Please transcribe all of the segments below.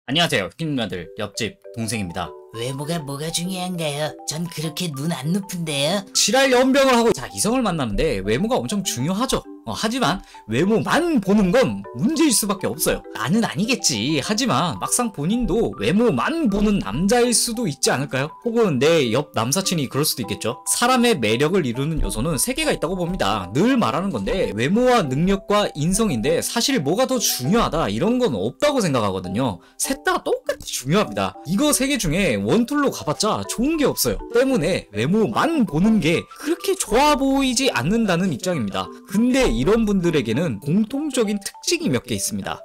안녕하세요. 흰누나들 옆집 동생입니다. 외모가 뭐가 중요한가요? 전 그렇게 눈 안 높은데요? 지랄 연병을 하고 이성을 만나는데 외모가 엄청 중요하죠. 하지만 외모만 보는 건 문제일 수밖에 없어요. 나는 아니겠지. 하지만 막상 본인도 외모만 보는 남자일 수도 있지 않을까요? 혹은 내 옆 남사친이 그럴 수도 있겠죠. 사람의 매력을 이루는 요소는 3개가 있다고 봅니다. 늘 말하는 건데 외모와 능력과 인성인데 사실 뭐가 더 중요하다 이런 건 없다고 생각하거든요. 셋 다 똑같이 중요합니다. 이거 3개 중에 원툴로 가봤자 좋은 게 없어요. 때문에 외모만 보는 게 그렇게 좋아 보이지 않는다는 입장입니다. 근데 이런 분들에게는 공통적인 특징이 몇 개 있습니다.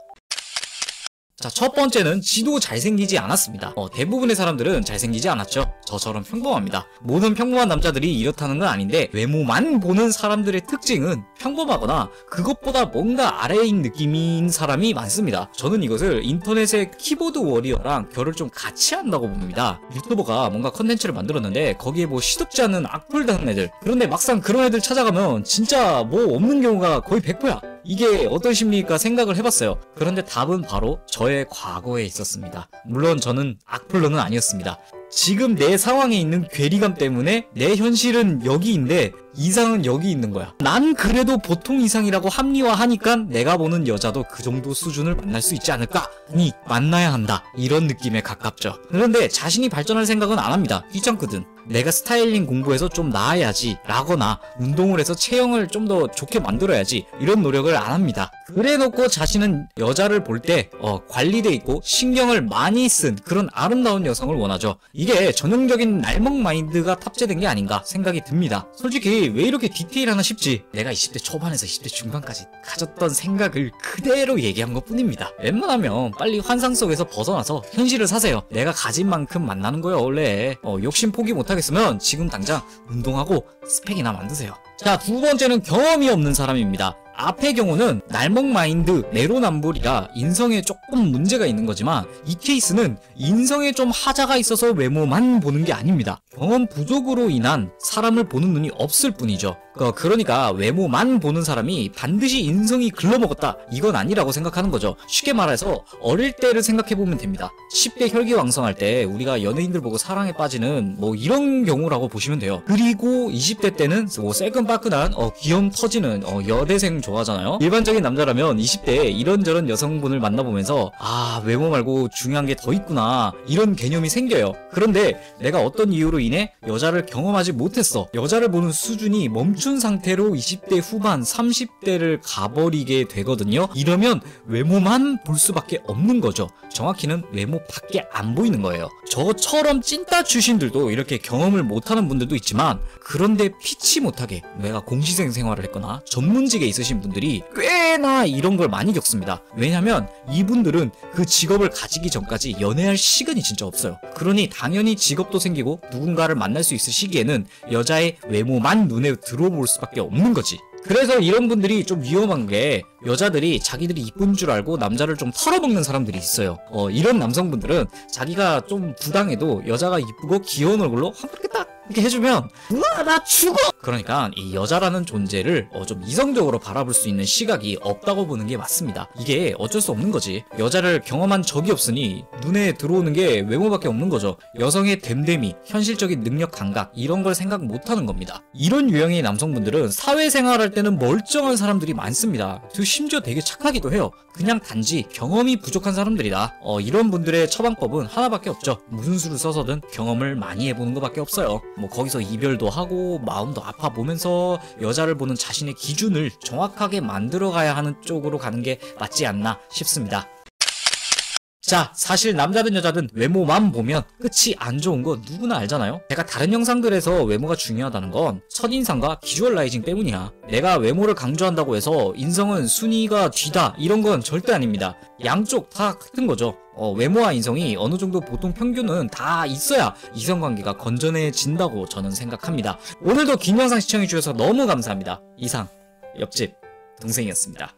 자, 첫 번째는 지도 잘생기지 않았습니다. 대부분의 사람들은 잘생기지 않았죠. 저처럼 평범합니다. 모든 평범한 남자들이 이렇다는 건 아닌데 외모만 보는 사람들의 특징은 평범하거나 그것보다 뭔가 아래인 느낌인 사람이 많습니다. 저는 이것을 인터넷의 키보드 워리어랑 결을 좀 같이 한다고 봅니다. 유튜버가 뭔가 컨텐츠를 만들었는데 거기에 뭐 시덥지 않은 악플 다는 애들, 그런데 막상 그런 애들 찾아가면 진짜 뭐 없는 경우가 거의 100%야. 이게 어떤 심리일까 생각을 해봤어요. 그런데 답은 바로 저의 과거에 있었습니다. 물론 저는 악플러는 아니었습니다. 지금 내 상황에 있는 괴리감 때문에 내 현실은 여기인데 이상은 여기 있는 거야. 난 그래도 보통 이상이라고 합리화하니까 내가 보는 여자도 그 정도 수준을 만날 수 있지 않을까? 아니, 만나야 한다. 이런 느낌에 가깝죠. 그런데 자신이 발전할 생각은 안 합니다. 귀찮거든. 내가 스타일링 공부해서 좀 나아야지 라거나 운동을 해서 체형을 좀 더 좋게 만들어야지 이런 노력을 안 합니다. 그래놓고 자신은 여자를 볼 때 관리돼 있고 신경을 많이 쓴 그런 아름다운 여성을 원하죠. 이게 전형적인 날먹 마인드가 탑재된 게 아닌가 생각이 듭니다. 솔직히 왜 이렇게 디테일하나 싶지. 내가 20대 초반에서 20대 중반까지 가졌던 생각을 그대로 얘기한 것 뿐입니다. 웬만하면 빨리 환상 속에서 벗어나서 현실을 사세요. 내가 가진 만큼 만나는 거예요 원래. 욕심 포기 못하겠으면 지금 당장 운동하고 스펙이나 만드세요. 자, 두 번째는 경험이 없는 사람입니다. 앞의 경우는 날먹 마인드, 내로남불이라 인성에 조금 문제가 있는 거지만 이 케이스는 인성에 좀 하자가 있어서 외모만 보는 게 아닙니다. 경험 부족으로 인한 사람을 보는 눈이 없을 뿐이죠. 그러니까 외모만 보는 사람이 반드시 인성이 글러먹었다 이건 아니라고 생각하는 거죠. 쉽게 말해서 어릴 때를 생각해보면 됩니다. 10대 혈기왕성할 때 우리가 연예인들 보고 사랑에 빠지는 뭐 이런 경우라고 보시면 돼요. 그리고 20대 때는 뭐 새끈빠끈한 귀염 터지는 여대생 좋아하잖아요. 일반적인 남자라면 20대에 이런저런 여성분을 만나보면서 아, 외모 말고 중요한 게 더 있구나 이런 개념이 생겨요. 그런데 내가 어떤 이유로 인해 여자를 경험하지 못했어. 여자를 보는 수준이 멈춘 상태로 20대 후반 30대를 가버리게 되거든요. 이러면 외모만 볼 수밖에 없는 거죠. 정확히는 외모밖에 안 보이는 거예요. 저처럼 찐따 출신들도 이렇게 경험을 못하는 분들도 있지만 그런데 피치 못하게 내가 공시생 생활을 했거나 전문직에 있으신 분들이 꽤나 이런 걸 많이 겪습니다. 왜냐면 이분들은 그 직업을 가지기 전까지 연애할 시간이 진짜 없어요. 그러니 당연히 직업도 생기고 누군가를 만날 수 있을 시기에는 여자의 외모만 눈에 들어볼 수밖에 없는 거지. 그래서 이런 분들이 좀 위험한 게 여자들이 자기들이 이쁜 줄 알고 남자를 좀 털어먹는 사람들이 있어요. 이런 남성분들은 자기가 좀 부당해도 여자가 이쁘고 귀여운 얼굴로 한 번에 딱 이렇게 해주면 우와 나 죽어! 그러니까 이 여자라는 존재를 좀 이성적으로 바라볼 수 있는 시각이 없다고 보는 게 맞습니다. 이게 어쩔 수 없는 거지. 여자를 경험한 적이 없으니 눈에 들어오는 게 외모밖에 없는 거죠. 여성의 됨됨이, 현실적인 능력 감각 이런 걸 생각 못하는 겁니다. 이런 유형의 남성분들은 사회생활할 때는 멀쩡한 사람들이 많습니다. 심지어 되게 착하기도 해요. 그냥 단지 경험이 부족한 사람들이다. 이런 분들의 처방법은 하나밖에 없죠. 무슨 수를 써서든 경험을 많이 해보는 것밖에 없어요. 뭐 거기서 이별도 하고 마음도 아파 보면서 여자를 보는 자신의 기준을 정확하게 만들어가야 하는 쪽으로 가는 게 맞지 않나 싶습니다. 자, 사실 남자든 여자든 외모만 보면 끝이 안 좋은 거 누구나 알잖아요. 제가 다른 영상들에서 외모가 중요하다는 건 첫인상과 비주얼라이징 때문이야. 내가 외모를 강조한다고 해서 인성은 순위가 뒤다 이런 건 절대 아닙니다. 양쪽 다 같은 거죠. 외모와 인성이 어느 정도 보통 평균은 다 있어야 이성관계가 건전해진다고 저는 생각합니다. 오늘도 긴 영상 시청해주셔서 너무 감사합니다. 이상 옆집 동생이었습니다.